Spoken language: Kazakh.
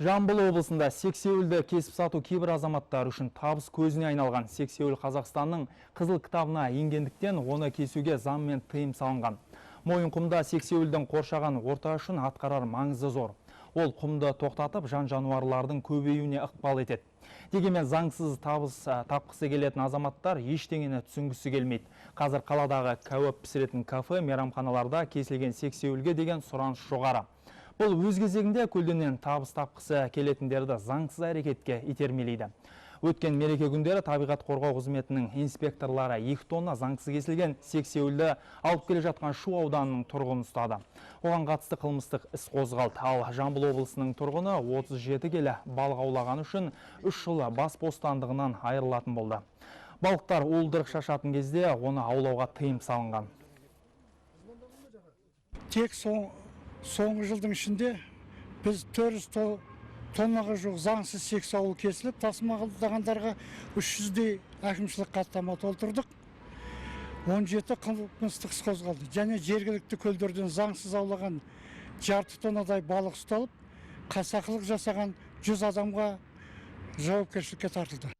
Жамбыл облысында сексеуілді кесіп сату кейбір азаматтар үшін табыс көзіне айналған. Сексеуіл Қазақстанның қызыл кітабына енгендіктен оны кесуге заңмен тыйым салынған. Мойынқұмда сексеуілдің қоршаған орта үшін атқарар маңызы зор. Ол құмды тоқтатып, жан-жануарлардың көбеюіне ықпал етеді. Дегенмен заңсыз табыс тапқысы келетін азаматтар ештеңені түсінгісі келмейді. Қазір қаладағы кәуап пісіретін кафе, мейрамханаларда кесілген сексеуілге деген сұраныс жоғары. Бұл өз кезегінде көлденең табыс тапқысы келетіндерді заңсыз әрекетке итермелейді. Өткен мереке күндері табиғат қорғау қызметінің инспекторлары 2 тонна заңсыз кесілген сексеуілді алып келе жатқан Шу ауданының тұрғынын ұстады. Оған қатысты қылмыстық іс қозғалды. Ал Жамбыл облысының тұрғыны 37 келі балық аулағаны үшін 3 жыл бас бостандығынан айырылатын болды. Балықтар уылдырық шашатын кезде оны аулауға тыйым салынған. Тек соңғы жылдың ішінде біз 400 тоннаға жоқ заңсыз сексеуіл кесіліп, тасымалдағандарға 300-дей әкімшілік хаттама толтырдық. 17 қылмыстық іс қозғалды. Және жергілікті көлдерден заңсыз аулаған 6 тоннадай балық ұсталып, қасақылық жасаған 100 адамға жауапкершілікке тартылды.